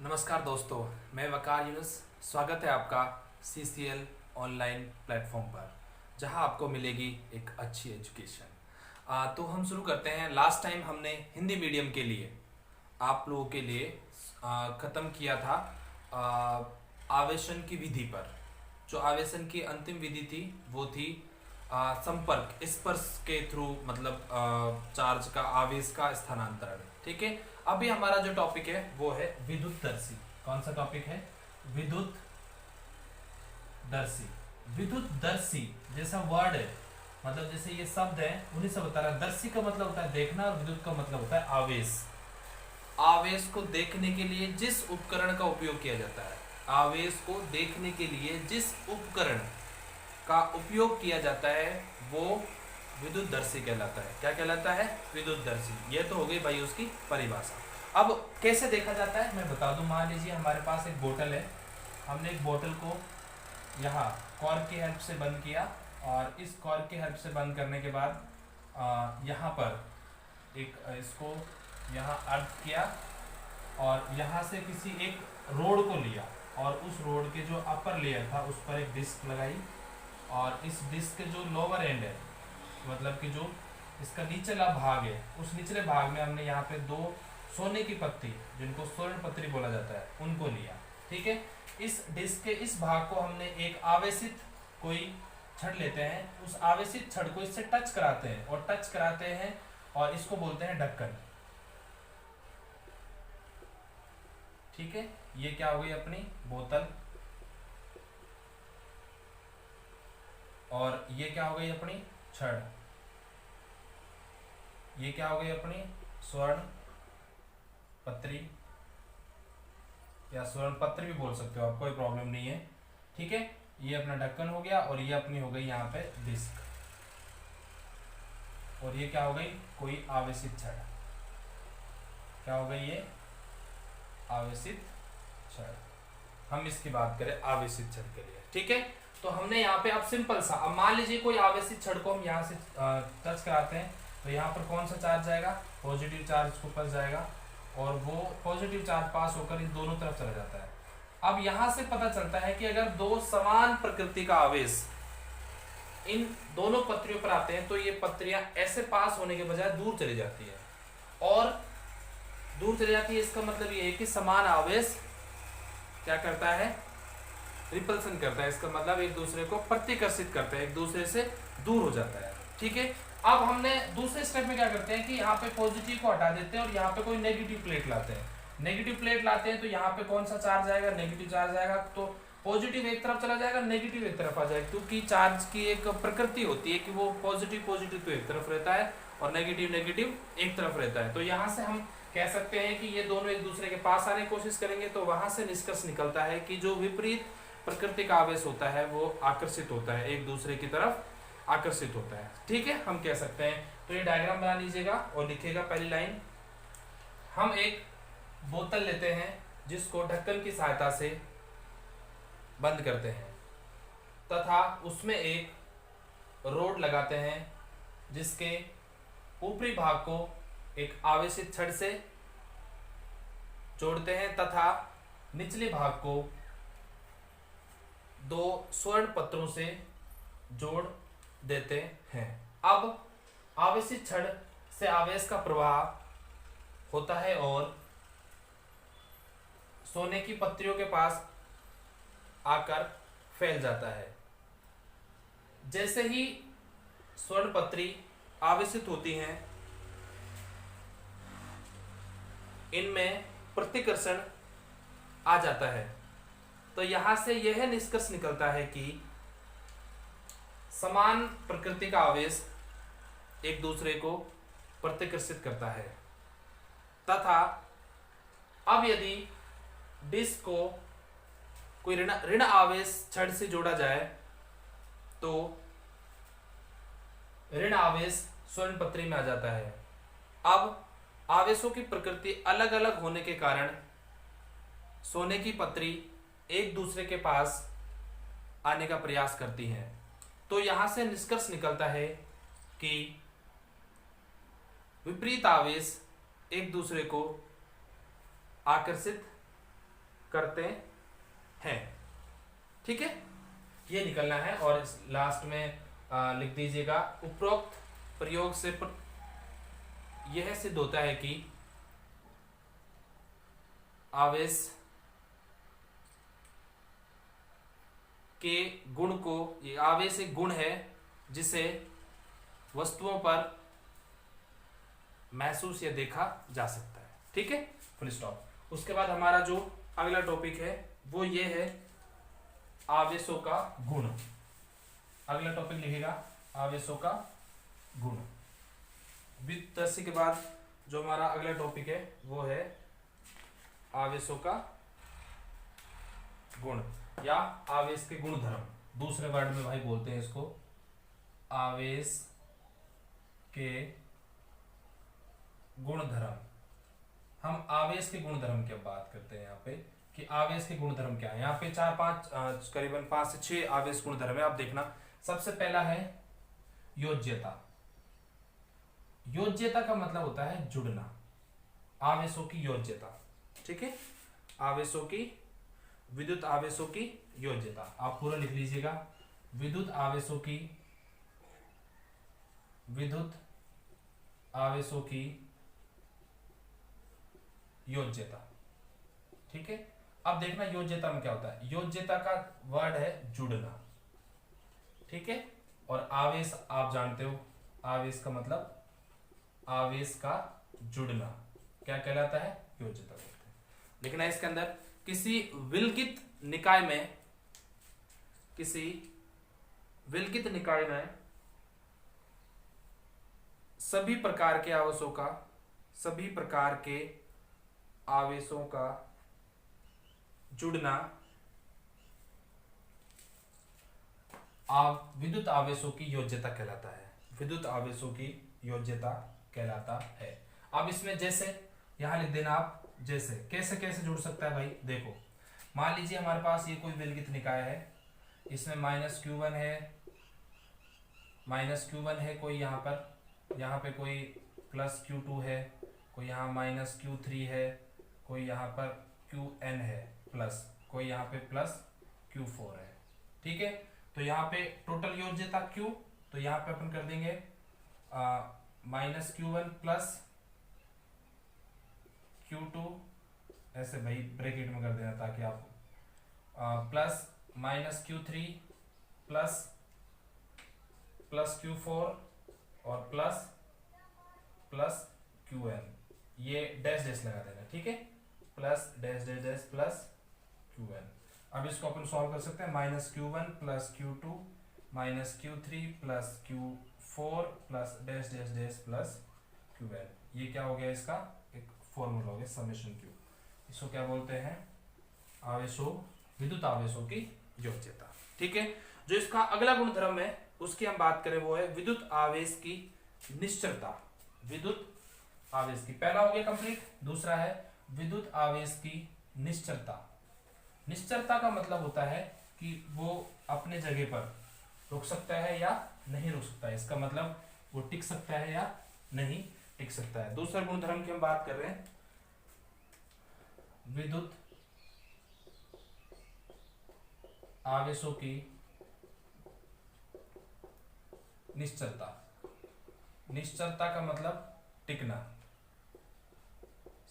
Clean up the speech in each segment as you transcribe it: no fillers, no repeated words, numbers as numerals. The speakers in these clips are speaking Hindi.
नमस्कार दोस्तों, मैं वकार यूनुस। स्वागत है आपका CCL ऑनलाइन प्लेटफॉर्म पर, जहां आपको मिलेगी एक अच्छी एजुकेशन। तो हम शुरू करते हैं। लास्ट टाइम हमने हिंदी मीडियम के लिए आप लोगों के लिए ख़त्म किया था आवेशन की विधि पर। जो आवेशन की अंतिम विधि थी वो थी संपर्क, स्पर्श के थ्रू, मतलब चार्ज का, आवेश का स्थानांतरण। ठीक है, अभी हमारा जो टॉपिक है वो है विद्युत दर्शी। कौन सा टॉपिक है? विद्युत दर्शी। विद्युत दर्शी जैसा वर्ड है, मतलब जैसे ये शब्द है उन्हीं से बता रहा है। दर्शी का मतलब होता है देखना और विद्युत का मतलब होता है आवेश। आवेश को देखने के लिए जिस उपकरण का उपयोग किया जाता है, आवेश को देखने के लिए जिस उपकरण का उपयोग किया जाता है वो विद्युत दर्शी कहलाता है। क्या कहलाता है? विद्युत दर्शी। ये तो हो गई भाई उसकी परिभाषा। अब कैसे देखा जाता है मैं बता दूं। मान लीजिए हमारे पास एक बोतल है, हमने एक बोतल को यहाँ कॉर्क की हेल्प से बंद किया, और इस कॉर्क की हेल्प से बंद करने के बाद यहाँ पर एक इसको यहाँ अर्थ किया, और यहाँ से किसी एक रोड को लिया, और उस रोड के जो अपर लेयर था उस पर एक डिस्क लगाई, और इस डिस्क के जो लोअर एंड है, मतलब कि जो इसका निचला भाग है, उस निचले भाग में हमने यहाँ पे दो सोने की पत्ती, जिनको स्वर्ण पत्री बोला जाता है, उनको लिया। ठीक है, इस डिस्क के इस भाग को हमने एक आवेशित कोई छड़ लेते हैं, उस आवेशित छड़ को इससे टच कराते हैं, और टच कराते हैं और इसको बोलते हैं ढक्कन। ठीक है, ये क्या हो गई अपनी बोतल, और ये क्या हो गई अपनी छड़, ये क्या हो गई अपनी स्वर्ण पत्री, या स्वर्ण पत्र भी बोल सकते हो आप, कोई प्रॉब्लम नहीं है। ठीक है, ये अपना ढक्कन हो गया, और ये अपनी हो गई यहाँ पे डिस्क, और ये क्या हो गई? कोई आवेशित छड़। क्या हो गई ये? आवेशित छड़। हम इसकी बात करें आवेशित छड़ के लिए। ठीक है, तो हमने यहाँ पे अब सिंपल सा, अब मान लीजिए कोई आवेशित छड़ को हम यहाँ से टच कराते हैं, तो यहाँ पर कौन सा चार्ज जाएगा? पॉजिटिव चार्ज इसको पास जाएगा, और वो पॉजिटिव चार्ज पास होकर इन दोनों तरफ चला जाता है। अब यहाँ से पता चलता है कि अगर दो समान प्रकृति का आवेश इन दोनों पत्रियों पर आते हैं, तो ये पत्रियां ऐसे पास होने के बजाय दूर चली जाती है, और दूर चली जाती है। इसका मतलब ये है कि समान आवेश क्या करता है? रिपल्सन करता है। इसका मतलब एक दूसरे को प्रतिकर्षित करता है, एक दूसरे से दूर हो जाता है। ठीक है, अब हमने दूसरे स्टेप में क्या करते हैं कि यहाँ पे पॉजिटिव को हटा देते हैं, और यहाँ पे कोई नेगेटिव प्लेट लाते हैं। नेगेटिव प्लेट लाते हैं तो यहाँ पे कौन सा चार्ज आएगा? नेगेटिव चार्ज आएगा। तो पॉजिटिव एक तरफ चला जाएगा, नेगेटिव एक तरफ आ जाएगा, क्योंकि चार्ज की एक प्रकृति होती है कि वो पॉजिटिव पॉजिटिव तो एक तरफ रहता है, और नेगेटिव नेगेटिव एक तरफ रहता है। तो यहाँ से हम कह सकते हैं कि ये दोनों एक दूसरे के पास आने की कोशिश करेंगे, तो वहां से निष्कर्ष निकलता है कि जो विपरीत प्रकृति का आवेश होता है वो आकर्षित होता है, एक दूसरे की तरफ आकर्षित होता है। ठीक है, हम कह सकते हैं। तो ये डायग्राम बना लीजिएगा और लिखिएगा पहली लाइन। हम एक बोतल लेते हैं जिसको ढक्कन की सहायता से बंद करते हैं, तथा उसमें एक रोड लगाते हैं जिसके ऊपरी भाग को एक आवेशित छड़ से जोड़ते हैं, तथा निचले भाग को दो स्वर्ण पत्रों से जोड़ देते हैं। अब आवेशित छड़ से आवेश का प्रवाह होता है और सोने की पत्रियों के पास आकर फैल जाता है। जैसे ही स्वर्ण पत्री आवेशित होती हैं, इनमें प्रतिकर्षण आ जाता है। तो यहां से यह निष्कर्ष निकलता है कि समान प्रकृति का आवेश एक दूसरे को प्रतिकर्षित करता है, तथा अब यदि डिस्क को कोई ऋण आवेश छड़ से जोड़ा जाए, तो ऋण आवेश स्वर्ण पत्री में आ जाता है। अब आवेशों की प्रकृति अलग अलग होने के कारण सोने की पत्री एक दूसरे के पास आने का प्रयास करती हैं। तो यहां से निष्कर्ष निकलता है कि विपरीत आवेश एक दूसरे को आकर्षित करते हैं। ठीक है, ये निकलना है। और लास्ट में लिख दीजिएगा उपरोक्त प्रयोग से यह सिद्ध होता है कि आवेश के गुण को, ये आवेश एक गुण है जिसे वस्तुओं पर महसूस या देखा जा सकता है। ठीक है, फुल स्टॉप। उसके बाद हमारा जो अगला टॉपिक है वो ये है आवेशों का गुण। अगला टॉपिक लिखेगा आवेशों का गुण। व्युत्पत्ति के बाद जो हमारा अगला टॉपिक है वो है आवेशों का गुण या आवेश के गुणधर्म। दूसरे वर्ड में भाई बोलते हैं इसको आवेश के गुणधर्म। हम आवेश के गुणधर्म की बात करते हैं यहाँ पे कि आवेश के गुणधर्म क्या है। यहाँ पे 4-5 करीबन 5 से 6 आवेश गुणधर्म है। आप देखना, सबसे पहला है योज्यता। योज्यता का मतलब होता है जुड़ना, आवेशों की योज्यता। ठीक है, आवेशों की, विद्युत आवेशों की योज्यता। आप पूरा लिख लीजिएगा, विद्युत आवेशों की, विद्युत आवेशों की योज्यता। ठीक है, अब देखना योज्यता में क्या होता है। योज्यता का वर्ड है जुड़ना। ठीक है, और आवेश आप जानते हो, आवेश का मतलब आवेश का जुड़ना क्या कहलाता है, योज्यता बोलते हैं। लेकिन इसके अंदर किसी विलगित निकाय में, किसी विलगित निकाय में सभी प्रकार के आवेशों का, सभी प्रकार के आवेशों का जुड़ना विद्युत आवेशों की योज्यता कहलाता है। विद्युत आवेशों की योज्यता कहलाता है। अब इसमें जैसे यहां लिख देना आप, जैसे कैसे कैसे जुड़ सकता है भाई। देखो, मान लीजिए हमारे पास ये कोई विलगित निकाय है, इसमें -Q1 है, -Q1 है कोई यहाँ पे कोई +Q2 है, कोई यहाँ -Q3 है, कोई यहाँ पर Qn है प्लस, कोई यहाँ पे +Q4 है। ठीक है, तो यहाँ पे टोटल योज्यता Q, तो यहाँ पे अपन कर देंगे -Q1 प्लस Q2, ऐसे भाई ब्रैकेट में कर देना ताकि आप प्लस -Q3 प्लस Q4 और प्लस Qn, ये डैश डैश लगा देना। ठीक है, plus dash dash dash plus Qn। अब इसको अपन सॉल्व कर सकते हैं, -Q1 plus Q2 -Q3 plus Q4 plus dash dash dash plus Qn। ये क्या हो गया, इसका एक फॉर्मूला हो गया समेशन Q। इसको क्या बोलते हैं, आवेशों, विद्युत आवेशों की योज्यता। ठीक है, जो इसका अगला गुणधर्म है उसकी हम बात करें वो है विद्युत आवेश की निश्चलता। विद्युत आवेश की, पहला हो गया कंप्लीट। दूसरा है विद्युत आवेश की निश्चलता। निश्चलता का मतलब होता है कि वो अपने जगह पर रुक सकता है या नहीं रुक सकता है। इसका मतलब वो टिक सकता है या नहीं टिक सकता है। दूसरा गुणधर्म की हम बात कर रहे हैं विद्युत आवेशों की निश्चलता। निश्चलता का मतलब टिकना,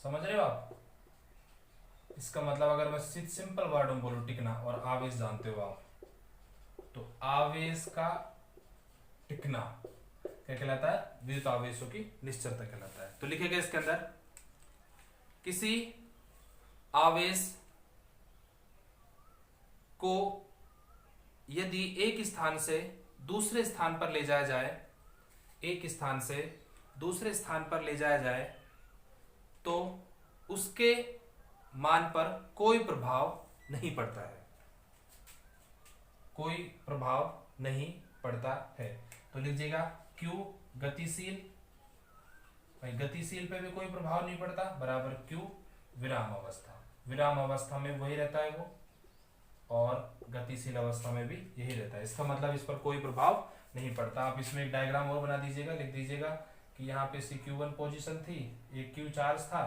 समझ रहे हो आप। इसका मतलब अगर मैं सिंपल वर्ड में बोलूं टिकना, और आवेश जानते हो आप, तो आवेश का टिकना क्या कहलाता है, विद्युत आवेशों की निश्चलता कहलाता है। तो लिखेगा इसके अंदर, किसी आवेश को यदि एक स्थान से दूसरे स्थान पर ले जाया जाए, एक स्थान से दूसरे स्थान पर ले जाया जाए, तो उसके मान पर कोई प्रभाव नहीं पड़ता है, कोई प्रभाव नहीं पड़ता है। तो लीजिएगा Q गतिशील, भाई गतिशील पे भी कोई प्रभाव नहीं पड़ता, बराबर Q विराम अवस्था। विराम अवस्था में वही रहता है वो, और गतिशील अवस्था में भी यही रहता है। इसका मतलब इस पर कोई प्रभाव नहीं पड़ता। आप इसमें एक डायग्राम और बना दीजिएगा, लिख दीजिएगा कि यहाँ पे CQ1 पोजीशन थी, एक Q चार्ज था,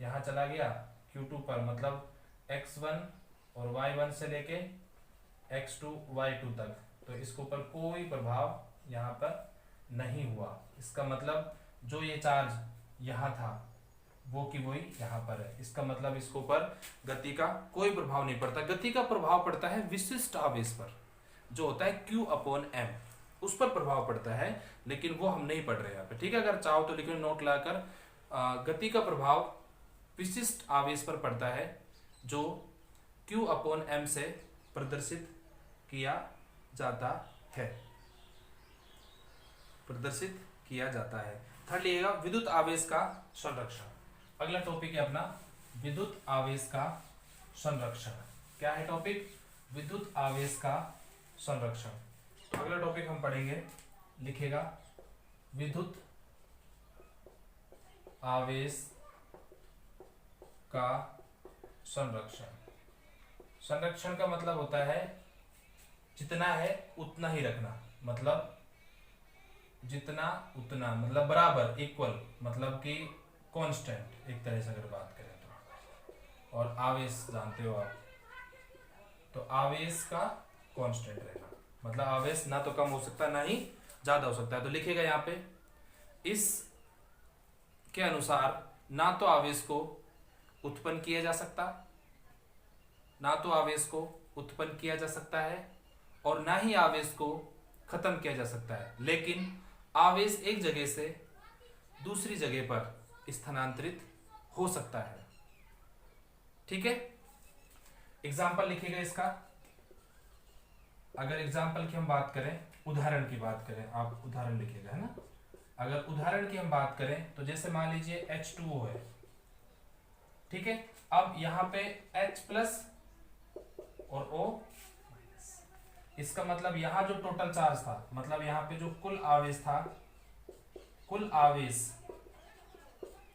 यहाँ चला गया Q2 पर, मतलब x1 और y1 से लेके x2 y2 तक, तो इसके ऊपर कोई प्रभाव यहाँ पर नहीं हुआ। इसका मतलब जो ये चार्ज यहाँ था वो की वही यहाँ पर है। इसका मतलब इसके ऊपर गति का कोई प्रभाव नहीं पड़ता। गति का प्रभाव पड़ता है विशिष्ट आवेश पर, जो होता है Q/m, उस पर प्रभाव पड़ता है, लेकिन वो हम नहीं पढ़ रहे यहाँ पे, ठीक है। अगर चाहो तो लिखो नोट लाकर, गति का प्रभाव विशिष्ट आवेश पर पड़ता है जो Q/m से प्रदर्शित किया जाता है, प्रदर्शित किया जाता है। थर्ड लिखिएगा विद्युत आवेश का संरक्षण। अगला टॉपिक है अपना विद्युत आवेश का संरक्षण। क्या है टॉपिक? विद्युत आवेश का संरक्षण। तो अगला टॉपिक हम पढ़ेंगे, लिखेगा विद्युत आवेश का संरक्षण। संरक्षण का मतलब होता है जितना है उतना ही रखना, मतलब जितना उतना, मतलब बराबर, इक्वल, मतलब कि कांस्टेंट एक तरह से अगर बात करें तो। और आवेश जानते हो आप, तो आवेश का कांस्टेंट रहेगा, मतलब आवेश ना तो कम हो सकता ना ही ज्यादा हो सकता है। तो लिखेगा यहाँ पे इस के अनुसार ना तो आवेश को उत्पन्न किया जा सकता, ना तो आवेश को उत्पन्न किया जा सकता है और ना ही आवेश को खत्म किया जा सकता है, लेकिन आवेश एक जगह से दूसरी जगह पर स्थानांतरित हो सकता है, ठीक है। एग्जाम्पल लिखिएगा इसका। अगर एग्जाम्पल की हम बात करें, उदाहरण की बात करें, आप उदाहरण लिखिएगा, है ना। अगर उदाहरण की हम बात करें तो जैसे मान लीजिए H2O है, ठीक है। अब यहाँ पे H+ और O-, इसका मतलब यहाँ जो टोटल चार्ज था, मतलब यहाँ पे जो कुल आवेश था, कुल आवेश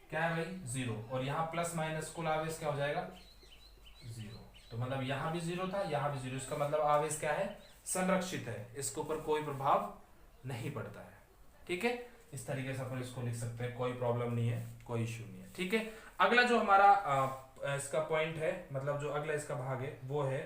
क्या है भाई? 0, और यहाँ प्लस माइनस कुल आवेश क्या हो जाएगा? 0। तो मतलब यहाँ भी 0 था, यहाँ भी 0। इसका मतलब आवेश क्या है? संरक्षित है, इसके ऊपर कोई प्रभाव नहीं पड़ता है, ठीक है। इस तरीके से अपन इसको लिख सकते हैं, कोई प्रॉब्लम नहीं है, कोई इश्यू नहीं है, ठीक है। अगला जो हमारा इसका पॉइंट है, मतलब जो अगला इसका भाग है वो है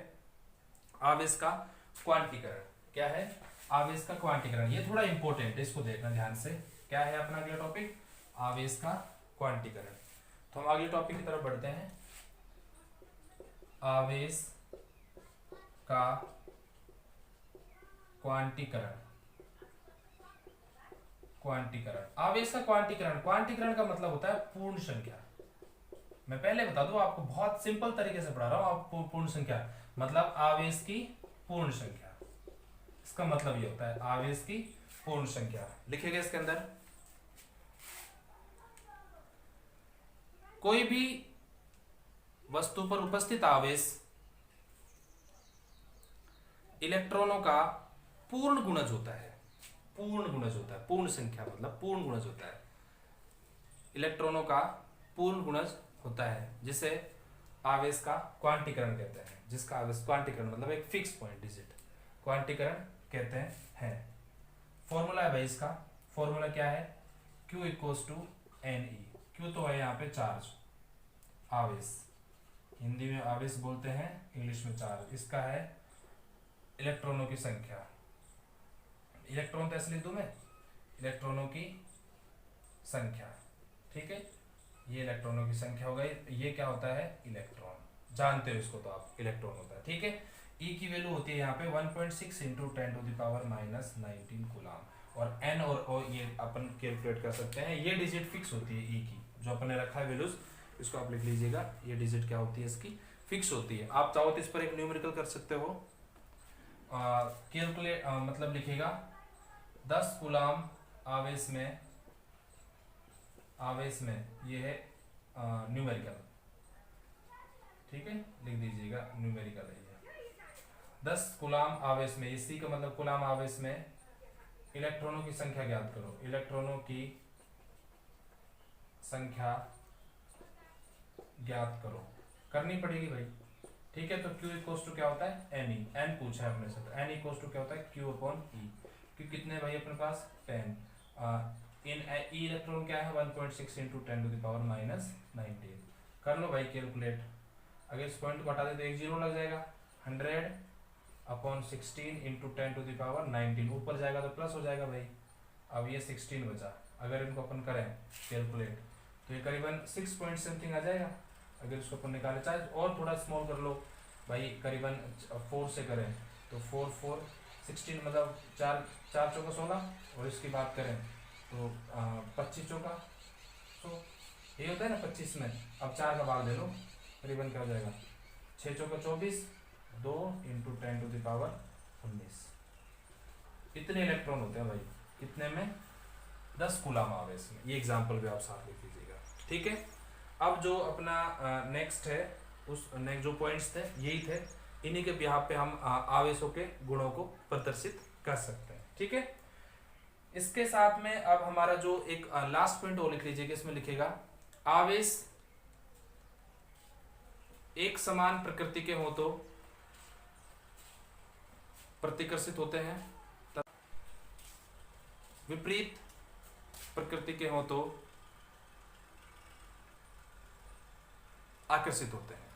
आवेश का क्वांटीकरण। क्या है? आवेश का क्वांटीकरण। ये थोड़ा इंपॉर्टेंट है, इसको देखना ध्यान से। क्या है अपना अगला टॉपिक? आवेश का क्वांटीकरण। तो हम अगले टॉपिक की तरफ बढ़ते हैं। आवेश का क्वांटीकरण। क्वांटीकरण, आवेश का क्वांटीकरण। क्वांटीकरण का मतलब होता है पूर्ण संख्या। मैं पहले बता दूं आपको, बहुत सिंपल तरीके से पढ़ा रहा हूं आपको। पूर्ण संख्या मतलब आवेश की पूर्ण संख्या, इसका मतलब ये होता है आवेश की पूर्ण संख्या। लिखेगा इसके अंदर, कोई भी वस्तु पर उपस्थित आवेश इलेक्ट्रॉनों का पूर्ण गुणज होता है। पूर्ण गुणज होता है, पूर्ण संख्या मतलब पूर्ण गुणज होता है, इलेक्ट्रॉनों का पूर्ण गुणज होता है, जिसे आवेश का क्वांटीकरण कहते हैं। जिसका आवेश क्वांटीकरण मतलब एक फिक्स पॉइंट डिजिट, क्वांटीकरण कहते हैं। फॉर्मूला है भाई इसका। फॉर्मूला क्या है? Q = Ne। Q तो है यहाँ पे चार्ज, आवेश, हिंदी में आवेश बोलते हैं, इंग्लिश में चार्ज। इसका है इलेक्ट्रॉनों की संख्या। इलेक्ट्रॉन तो ऐसे लिख दूं मैं, इलेक्ट्रॉनों की संख्या, ठीक है। ये इलेक्ट्रॉनों की संख्या हो गई। ये क्या होता है? इलेक्ट्रॉन। जानते हो इसको तो आप, इलेक्ट्रॉन होता है, ठीक है। E की वैल्यू होती है यहाँ पे 1.6 × 10⁻⁻19 कूलाम। और N और O ये अपन कैलकुलेट कर सकते हैं। ये डिजिट फिक्स होती है E की, जो अपन ने रखा है वैल्यूज, इसको आप लिख लीजिएगा। ये डिजिट क्या होती है? इसकी फिक्स होती है। आप चाहो तो इस पर एक न्यूमेरिकल कर सकते हो। कैलकुलेट मतलब लिखेगा 10 कूलाम आवेश में, ये है न्यूमेरिकल, ठीक है, लिख दीजिएगा न्यूमेरिकल है ये। 10 कूलाम आवेश में, इसी का मतलब कूलाम आवेश में इलेक्ट्रॉनों की संख्या ज्ञात करो। इलेक्ट्रॉनों की संख्या ज्ञात करो, करनी पड़ेगी भाई, ठीक है। तो Q = क्या होता है? Ne। N पूछा है अपने से, तो N = क्या होता है? Q/E। Q कितने भाई अपने पास? 10। इन E इलेक्ट्रॉन क्या है? 1.6 × 10⁻⁻19। कर लो भाई कैलकुलेट। अगर इस पॉइंट को हटा दे तो एक जीरो लग जाएगा। 100 अपॉन 16 इंटू 10⁻19 ऊपर जाएगा तो प्लस हो जाएगा भाई। अब ये 16 बचा, अगर इनको अपन करें कैलकुलेट तो ये करीबन 6 पॉइंट समथिंग आ जाएगा। अगर इसको अपन निकाले, चाहे और थोड़ा स्मॉल कर लो भाई, करीबन 4 से करें तो 4 16 मतलब 4 चौका 16, और इसकी बात करें तो 25 चौका 100, ये होता है ना 25 में। अब 4 का भाग दे लो, करीबन क्या हो जाएगा 6 चौका 24, 2 इंटू 10⁻19। इतने इलेक्ट्रॉन होते हैं भाई, कितने में 10 कूलम आवेश में। ये एग्जांपल भी आप साथ लिख लीजिएगा, ठीक है। अब जो अपना नेक्स्ट है, उस नेक्स्ट जो पॉइंट्स थे यही थे, इन्हीं के बिहाफ पे हम आवेशों के गुणों को प्रदर्शित कर सकते हैं, ठीक है। इसके साथ में अब हमारा जो एक लास्ट पॉइंट वो लिख लीजिएगा, इसमें लिखेगा आवेश एक समान प्रकृति के हो तो प्रतिकर्षित होते हैं, विपरीत प्रकृति के हो तो आकर्षित होते हैं।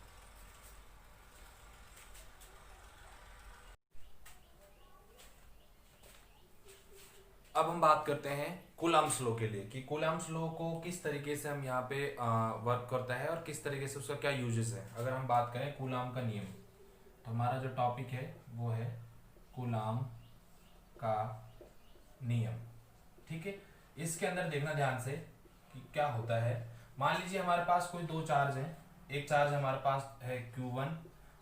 अब हम बात करते हैं कूलम्ब्स लॉ के लिए कि कूलम्ब्स लॉ को किस तरीके से हम यहाँ पे वर्क करता है और किस तरीके से उसका क्या यूजेस है। अगर हम बात करें कूलम्ब का नियम, तो हमारा जो टॉपिक है वो है कूलम्ब का नियम, ठीक है। इसके अंदर देखना ध्यान से कि क्या होता है। मान लीजिए हमारे पास कोई दो चार्ज हैं, एक चार्ज हमारे पास है Q1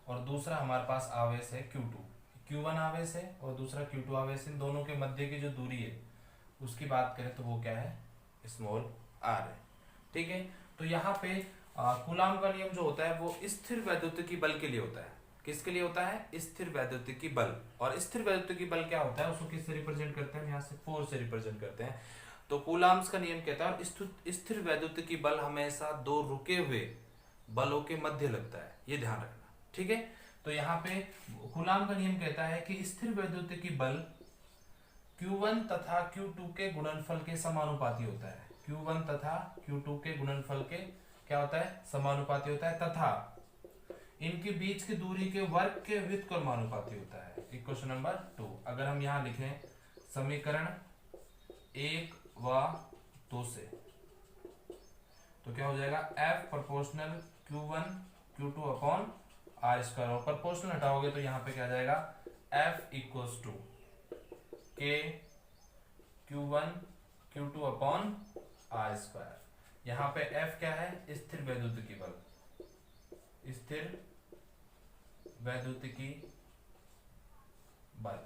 और दूसरा हमारे पास आवेश है Q2। Q1 आवेश है और दूसरा Q2 आवेश है, इन दोनों के मध्य की जो दूरी है उसकी बात करें तो वो क्या है, स्मॉल r है, ठीक है। तो यहाँ पे कूलम्ब का नियम जो होता है वो स्थिर वैद्युतिकी बल के लिए होता है। किसके लिए होता है, स्थिर वैद्युतिकी बल। और स्थिर वैद्युतिकी बल क्या होता है, उसको किससे रिप्रेजेंट करते हैं, यहाँ से फोर्स से रिप्रेजेंट करते हैं। तो कूलम्ब्स का नियम कहता है स्थिर वैद्युतिकी बल हमेशा दो रुके हुए बलों के मध्य लगता है, ये ध्यान रखना, ठीक है। तो यहाँ पे कूलम्ब का नियम कहता है कि स्थिर वैद्युतिकी बल Q1 तथा Q2 के गुणनफल के समानुपाती होता है। Q1 तथा Q2 के गुणनफल के क्या होता है, समानुपाती होता है, तथा इनके बीच की दूरी के वर्ग के व्युत्क्रमानुपाती होता है। इक्वेशन नंबर 2 अगर हम यहाँ लिखें समीकरण 1 व 2 से, तो क्या हो जाएगा, F proportional Q1 Q2 upon R²। और प्रोपोर्शनल हटाओगे तो यहाँ पे क्या जाएगा, F equals to K Q1 Q2 upon R²। यहाँ पे F क्या है, स्थिर वैद्युतिकी बल, स्थिर वैद्युतिकी बल,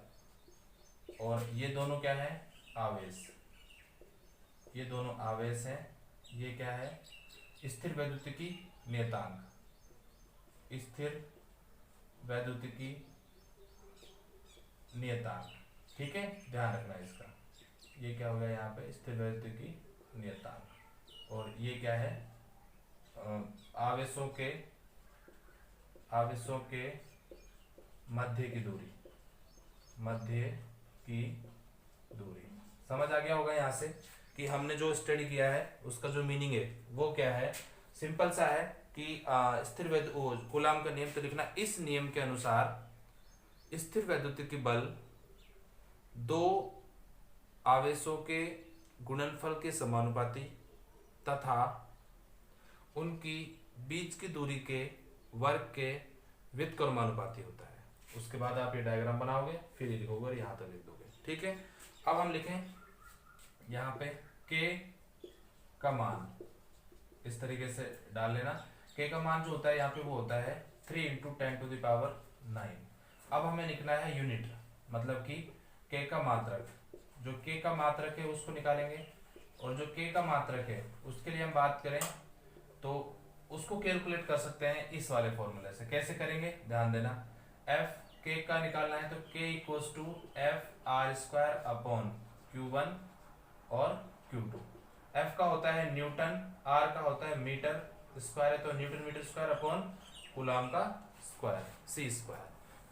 और ये दोनों क्या है, आवेश, ये दोनों आवेश हैं। ये क्या है, स्थिर वैद्युतिकी नियतांक, स्थिर वैद्युतिकी नियतांक, ठीक है, ध्यान रखना इसका। ये क्या हो गया यहाँ पे, स्थिर वैद्युतिकी नियतांक, और ये क्या है, आवेशों के मध्य की दूरी, मध्य की दूरी। समझ आ गया होगा यहाँ से कि हमने जो स्टडी किया है उसका जो मीनिंग है वो क्या है। सिंपल सा है कि स्थिर कूलम्ब का नियम तो लिखना, इस नियम के अनुसार स्थिर वैद्युतिकी बल दो आवेशों के गुणनफल के समानुपाती तथा उनकी बीच की दूरी के वर्ग के व्युत्क्रमानुपाती होता है। उसके बाद आप ये डायग्राम बनाओगे, फिर ये लिखोगे और यहाँ तक लिख दोगे, ठीक है। अब हम लिखें यहाँ पे K का मान, इस तरीके से डाल लेना। K का मान जो होता है यहाँ पे वो होता है 3 इंटू 10⁹। अब हमें लिखना है यूनिट, मतलब कि K का मात्रक, जो K का मात्रक है उसको निकालेंगे, और जो K का मात्रक है उसके लिए हम बात करें तो उसको कैलकुलेट कर सकते हैं इस वाले फॉर्मूले से। कैसे करेंगे, ध्यान देना। F K का निकालना है तो K equals to F R² upon Q1 और Q2। F का होता है न्यूटन, R का होता है मीटर स्क्वायर है, तो newton metre square upon coulomb का स्क्वायर, C²,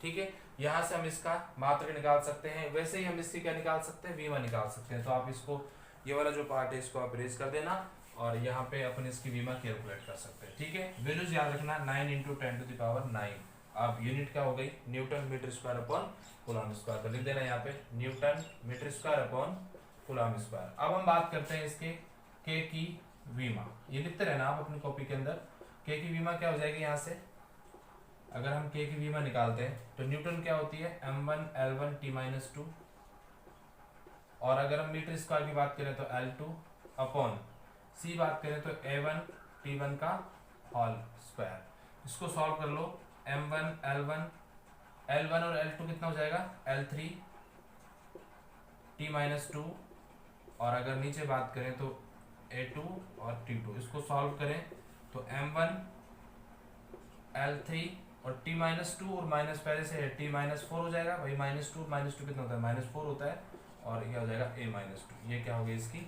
ठीक है। यहाँ से हम इसका मात्रक निकाल सकते हैं। वैसे ही हम इसकी क्या निकाल सकते हैं, V1 निकाल सकते हैं। तो आप इसको, ये वाला जो पार्ट है इसको आप इरेज कर देना, और यहाँ पे अपन इसकी वीमा कैलकुलेट कर सकते हैं। ठीक है, वैल्यूज याद रखना, 9 × 10⁻⁹। अब यूनिट क्या हो गई, newton metre square upon coulomb square. तो लिख देना यहाँ पे newton metre square upon coulomb square. अब हम बात करते हैं इसके के की वीमा। ये लिखते रहना आप अपनी कॉपी के अंदर। के की वीमा क्या हो जाएगी, यहाँ से अगर हम के की वीमा निकालते हैं तो न्यूटन क्या होती है, m1L1T-2, और अगर हम मीटर स्क्वायर की बात करें तो L2 अपॉन सी बात करें तो A1T1 का होल स्क्वायर। इसको सॉल्व कर लो, m1 L1 और L2 कितना हो जाएगा, L3T-2, और अगर नीचे बात करें तो A2 और T2। इसको सॉल्व करें तो m1 L3 और T-2 और माइनस पहले से है T-4 हो जाएगा भाई, -2 कितना होता है, -4 होता है, और ये हो जाएगा A-2। ये क्या हो गई, इसकी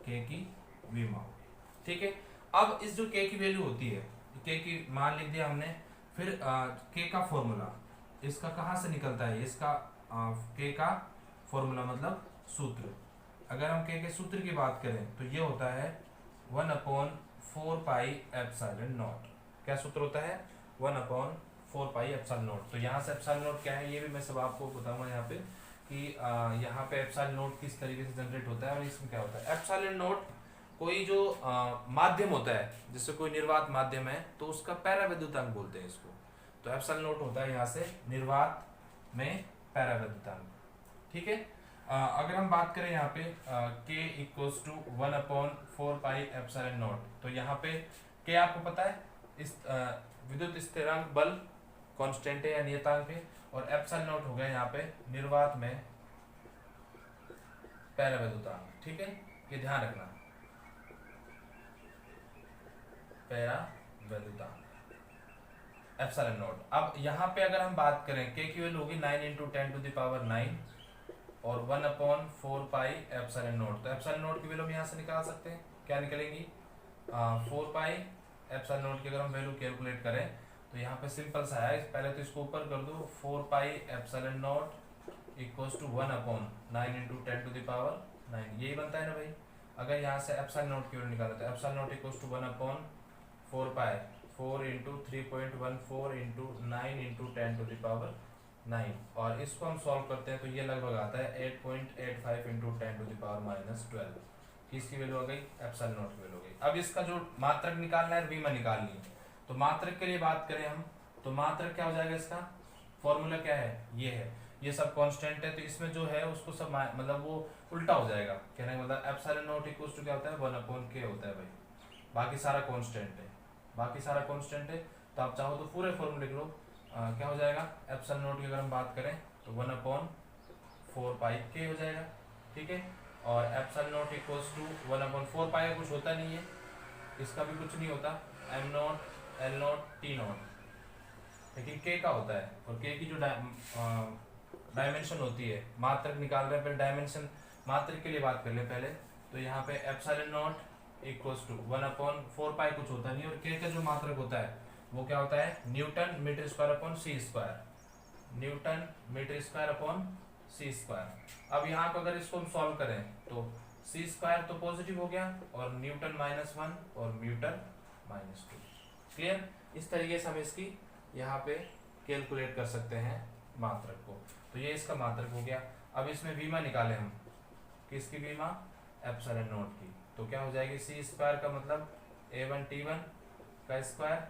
के की वीमा हो गई। ठीक है, अब इस जो के की वैल्यू होती है, के की मान लिख दिया हमने, फिर के का फॉर्मूला इसका कहाँ से निकलता है, इसका के का फॉर्मूला मतलब सूत्र। अगर हम के सूत्र की बात करें तो ये होता है 1/4πε0। क्या सूत्र होता है, 1/4πε0। तो यहाँ से ε0 क्या है, ये भी मैं सब आपको बताऊंगा यहाँ पे कि यहाँ पे ε0 किस तरीके से जनरेट होता है और इसमें क्या होता है। ε0 कोई जो माध्यम होता है, जैसे कोई निर्वात माध्यम है तो उसका पैराविद्युतांक बोलते हैं इसको। तो ε0 होता है यहाँ से निर्वात में पैराविद्युतांक। ठीक है, अगर हम बात करें यहाँ पे k = 1/4πε0, तो यहाँ पे k आपको पता है इस विद्युत स्थिरांक बल कांस्टेंट है या नियतांक है, और ε0 हो गया यहाँ पे निर्वात में पैराविद्युतांक। ठीक है, ये ध्यान रखना, पैराविद्युतांक ε0। अब यहाँ पे अगर हम बात करें k की वैल्यू होगी 9 × 10⁹ और 1/4πε0। तो ε0 की वैल्यू हम यहाँ से निकाल सकते हैं, क्या निकलेगी, 4πε0 की अगर हम वैल्यू कैलकुलेट करें तो यहाँ पे सिंपल सा है, पहले तो इसको ऊपर कर दो, 4πε0 = 1/9 × 10⁹, यही बनता है ना भाई। अगर यहाँ से ε0 की वैल्यू निकालें तो ε0 = 1/4π 4 × 3.14 × 9 × 10⁻⁹, और इसको हम सॉल्व करते हैं तो ये लगभग आता है 8.85 × 10⁻12। किसकी वैल्यू आ गई, ε0 की वैल्यू हो गई। अब इसका जो मात्रक निकालना है, वीमा निकालनी है, तो मात्रक के लिए बात करें हम तो मात्रक क्या हो जाएगा, इसका फॉर्मूला क्या है, ये है, ये सब कांस्टेंट है, तो इसमें जो है उसको सब मतलब वो उल्टा हो जाएगा। कहने का मतलब ε0 क्या होता है, 1/k होता है भाई, बाकी सारा कांस्टेंट है, बाकी सारा कांस्टेंट है। तो आप चाहो तो पूरे फॉर्मूले लिख लो, क्या हो जाएगा, ε0 की अगर हम बात करें तो 1/4πk हो जाएगा। ठीक है, और ε0 = 1/4π कुछ होता नहीं है, इसका भी कुछ नहीं होता, m0 L0 T0, लेकिन k का होता है, और k की जो डायमेंशन होती है, मात्रक निकाल रहे हैं पहले, डायमेंशन मात्रक के लिए बात कर ले पहले, तो यहाँ पे ε0 = 1/4π कुछ होता नहीं, और k का जो मात्रक होता है वो क्या होता है, newton metre square upon C square, newton metre square upon C square. अब यहाँ पे अगर इसको हम सॉल्व करें तो सी स्क्वायर तो पॉजिटिव हो गया, और न्यूटन -1 और मीटर -2। क्लियर, इस तरीके से हम इसकी यहाँ पे कैलकुलेट कर सकते हैं मात्रक को। तो ये इसका मात्रक हो गया। अब इसमें वीमा निकालें हम, किसकी वीमा, ε0 की, तो क्या हो जाएगी, सी स्क्वायर का मतलब A1T1 का स्क्वायर।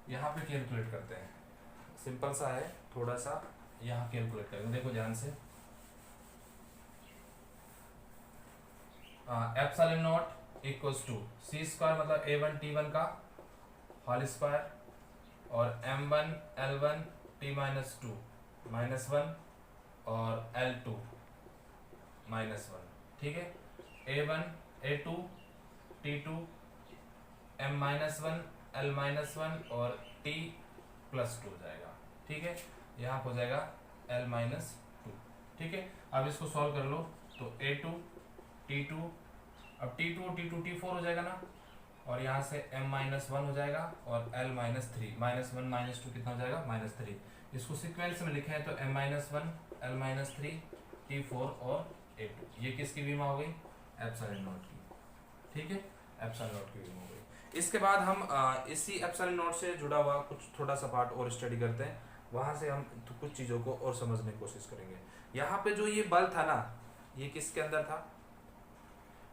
यहाँ पे कैलकुलेट करते हैं, सिंपल सा है, थोड़ा सा यहाँ कैलकुलेट करेंगे, देखो ध्यान से। ε0 = सी स्क्वायर मतलब A1T1 का होल स्क्वायर, और m1 L1 T-2 -1 और L2 -1। ठीक है, A1 A2 T2 m-1 L-1 और T+2 हो जाएगा। ठीक है, यहाँ हो जाएगा L-2। ठीक है, अब इसको सॉल्व कर लो तो A2 T2, अब T2 और T2 T4 हो जाएगा ना, और यहाँ से m-1 हो जाएगा, और L-3 -1 -2 कितना हो जाएगा, -3। इसको सीक्वेंस में लिखे हैं तो m-1 L-3 T4 और A2। ये किसकी वीमा हो गई, ε0 की। ठीक है, एप्सिलॉन नॉट की वैल्यू हो गई। इसके बाद हम इसी एप्सिलॉन नॉट से जुड़ा हुआ कुछ थोड़ा सा पार्ट और स्टडी करते हैं, वहां से हम तो कुछ चीज़ों को और समझने की कोशिश करेंगे। यहाँ पे जो ये बल था ना, ये किसके अंदर था,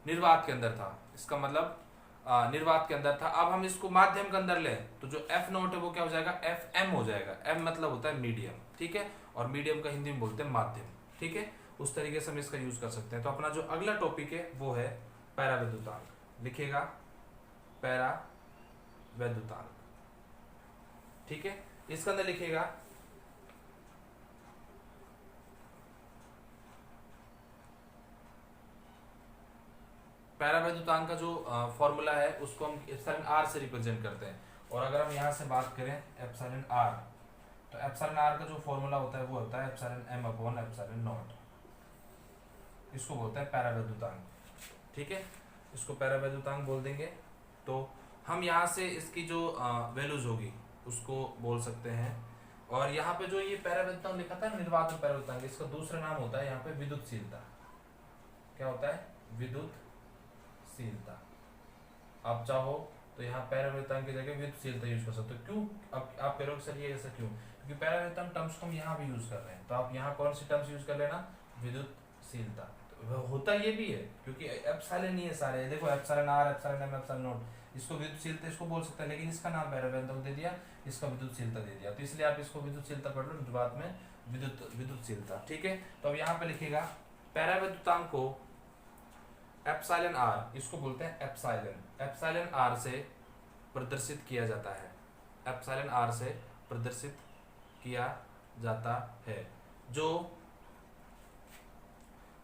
निर्वात के अंदर था, इसका मतलब निर्वात के अंदर था। अब हम इसको माध्यम के अंदर लें तो जो एफ नॉट है वो क्या हो जाएगा, एफ एम हो जाएगा। एम मतलब होता है मीडियम, ठीक है, और मीडियम का हिंदी में बोलते हैं माध्यम, ठीक है, उस तरीके से हम इसका यूज कर सकते हैं। तो अपना जो अगला टॉपिक है वो है पैराविद्युतांक, लिखेगा पैराविद्युतांक, ठीक है, इसके अंदर लिखेगा पैराविद्युतांक का जो फॉर्मूला है उसको हम एप्सिलॉन आर से रिप्रेजेंट करते हैं। और अगर हम यहाँ से बात करें एप्सिलॉन आर, तो एप्सिलॉन आर का जो फॉर्मूला होता है वो होता है epsilon M upon epsilon naught, इसको बोलते हैं पैराविद्युतांक, ठीक है, इसको पैराविद्युतांक बोल देंगे। तो हम यहाँ से इसकी जो वैल्यूज होगी उसको बोल सकते हैं। और यहाँ पे जो ये पैराविद्युतांक लिखा था निर्वात पैराविद्युतांक, इसका दूसरा नाम होता है यहाँ पे विद्युतशीलता। क्या होता है, विद्युतशीलता। आप चाहो तो यहाँ पैराविद्युतांक की जगह विद्युतशीलता यूज कर सकते हो। क्यों, अब आप कहोगे सर ये ऐसा क्यों, क्योंकि पैराविद्युतांक टर्म्स को हम यहाँ भी यूज कर रहे हैं, तो आप यहाँ कौन सी टर्म्स यूज कर लेना, विद्युतशीलता। तो होता ये भी है क्योंकि एप्सिलॉन ही है सारे, देखो epsilon R, epsilon M, epsilon naught, इसको विद्युतशीलता इसको बोल सकते हैं, लेकिन इसका नाम पैराविद्युतांक दे दिया, इसका विद्युतशीलता दे दिया, तो इसलिए आप इसको विद्युतशीलता पढ़ लो, निर्वात में विद्युतशीलता, ठीक है। तो अब यहाँ पे लिखेगा पैराविद्युतांक को एप्सिलॉन आर, इसको बोलते हैं एप्सिलॉन, एप्सिलॉन आर से प्रदर्शित किया जाता है, एप्सिलॉन आर से प्रदर्शित किया जाता है।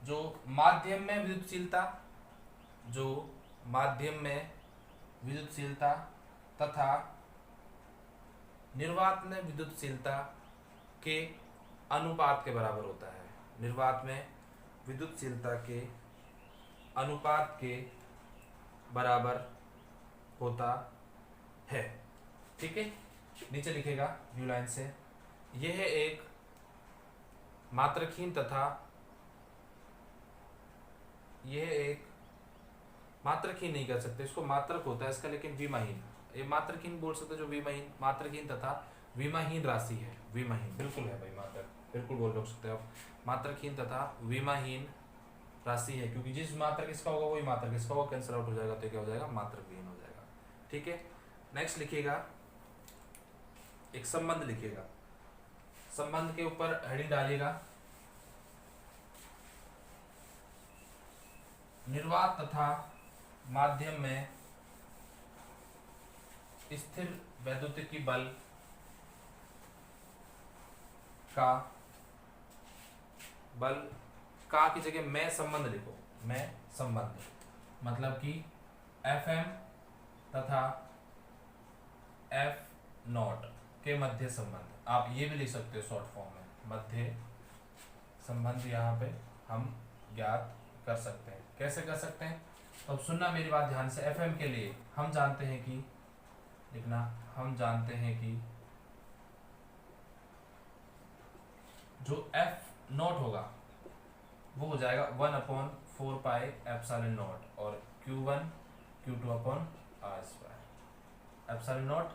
जो माध्यम में विद्युतशीलता, जो माध्यम में विद्युतशीलता तथा निर्वात में विद्युतशीलता के अनुपात के बराबर होता है, निर्वात में विद्युतशीलता के अनुपात के बराबर होता है, ठीक है। नीचे लिखेगा ब्लू लाइन से, यह एक मात्रहीन तथा यह एक मात्रहीन नहीं कर सकते, इसको मात्रक होता है इसका, लेकिन विमाहीन, ये मात्रहीन बोल सकते जो विमाहीन, मात्रहीन तथा विमाहीन राशि है, विमाहीन बिल्कुल है भाई, मात्रक बिल्कुल बोल सकते हो आप, मात्रहीन तथा विमाहीन राशि है, क्योंकि जिस मात्रक इसका होगा वही मात्रक इसका होगा, कैंसिल आउट हो जाएगा, तो क्या हो जाएगा, मात्रक विहीन हो जाएगा, ठीक है। नेक्स्ट लिखिएगा एक संबंध लिखिएगा, संबंध के ऊपर हेडिंग डालिएगा निर्वात तथा माध्यम में स्थिर वैद्युतिकी बल का की जगह मैं संबंध लिखो, मैं संबंध, मतलब कि एफ एम तथा एफ नॉट के मध्य संबंध, आप ये भी लिख सकते हो शॉर्ट फॉर्म में, मध्य संबंध यहाँ पे हम ज्ञात कर सकते हैं। कैसे कर सकते हैं, तो अब सुनना मेरी बात ध्यान से। एफ एम के लिए हम जानते हैं कि, लिखना, हम जानते हैं कि जो एफ नॉट होगा वो हो जाएगा 1/4 पाई एप्सिलॉन नॉट, और Q1 Q2 upon R square, epsilon naught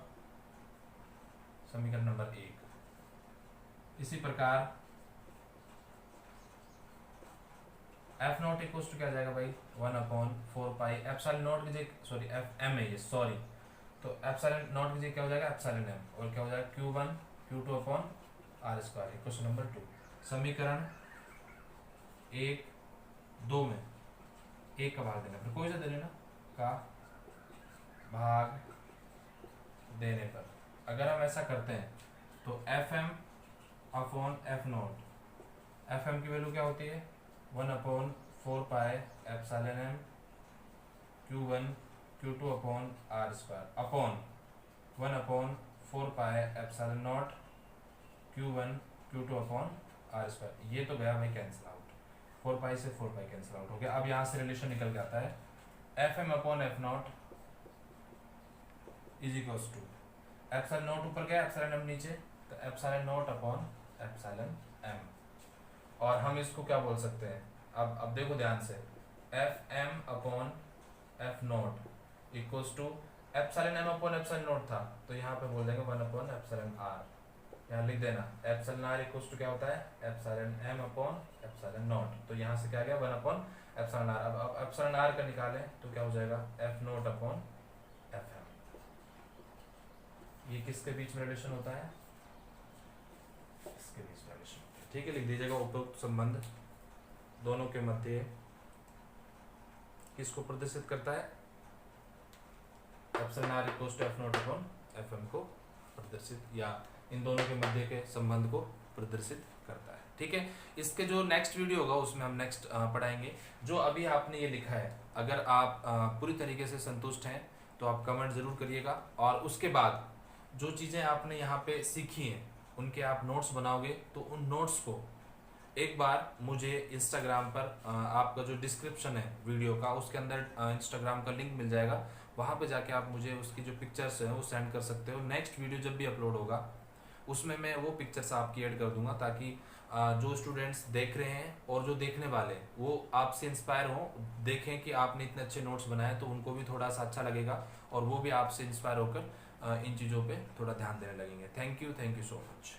समीकरण नंबर 1। इसी प्रकार एफ नॉट इक्वल टू क्या आ जाएगा भाई, 1/4 पाई एप्सिलॉन नॉट की जगह, सॉरी एफ एम है ये, सॉरी, तो एप्सिलॉन नॉट की जगह क्या हो जाएगा, एप्सिलॉन एम, और क्या हो जाएगा Q1 Q2 upon R square, question number 2। समीकरण 1 2 में 1 का भाग देना, फिर कोई सा दे लेना, का भाग देने पर अगर हम ऐसा करते हैं तो F M upon F naught, F M की वैल्यू क्या होती है, 1/4 pi epsilon M Q1 Q2 upon R square, upon 1/4 pi epsilon naught Q1 Q2 upon R square. ये तो गया भाई कैंसिल आउट, 4 पाई से 4 पाई कैंसिल आउट हो गया। अब यहाँ से रिलेशन निकल के आता है F M upon F naught is equals to, epsilon naught ऊपर गया, एप्सिलॉन एम नीचे, तो epsilon naught upon epsilon M, और हम इसको क्या बोल सकते हैं, अब देखो ध्यान से, F M upon F naught equals to epsilon M upon epsilon naught था, तो यहाँ पे बोल देंगे 1 अपॉन एप्सिलॉन आर। यहाँ लिख देना एप्सिलॉन आर इक्वल्स टू क्या होता है epsilon M upon epsilon naught, तो यहाँ से क्या गया 1 अपॉन एप्सिलॉन आर। अब एप्सिलॉन आर का निकालें तो क्या हो जाएगा F naught upon F M. ये किसके बीच में रिलेशन होता है, इसके बीच में रिलेशन, ठीक है। लिख दीजिएगा उपरोक्त संबंध दोनों के मध्य किसको प्रदर्शित करता है, epsilon R equals to F naught upon F M को प्रदर्शित, या इन दोनों के मध्य के संबंध को प्रदर्शित करता है, ठीक है। इसके जो नेक्स्ट वीडियो होगा उसमें हम नेक्स्ट पढ़ाएंगे। जो अभी आपने ये लिखा है, अगर आप पूरी तरीके से संतुष्ट हैं तो आप कमेंट जरूर करिएगा, और उसके बाद जो चीज़ें आपने यहाँ पे सीखी हैं उनके आप नोट्स बनाओगे, तो उन नोट्स को एक बार मुझे इंस्टाग्राम पर आपका जो डिस्क्रिप्शन है वीडियो का उसके अंदर इंस्टाग्राम का लिंक मिल जाएगा, वहाँ पे जाके आप मुझे उसकी जो पिक्चर्स हैं वो सेंड कर सकते हो। नेक्स्ट वीडियो जब भी अपलोड होगा उसमें मैं वो पिक्चर्स आपकी ऐड कर दूंगा, ताकि जो स्टूडेंट्स देख रहे हैं और जो देखने वाले वो आपसे इंस्पायर हों, देखें कि आपने इतने अच्छे नोट्स बनाए, तो उनको भी थोड़ा सा अच्छा लगेगा और वो भी आपसे इंस्पायर होकर इन चीज़ों पे थोड़ा ध्यान देने लगेंगे। Thank you so much.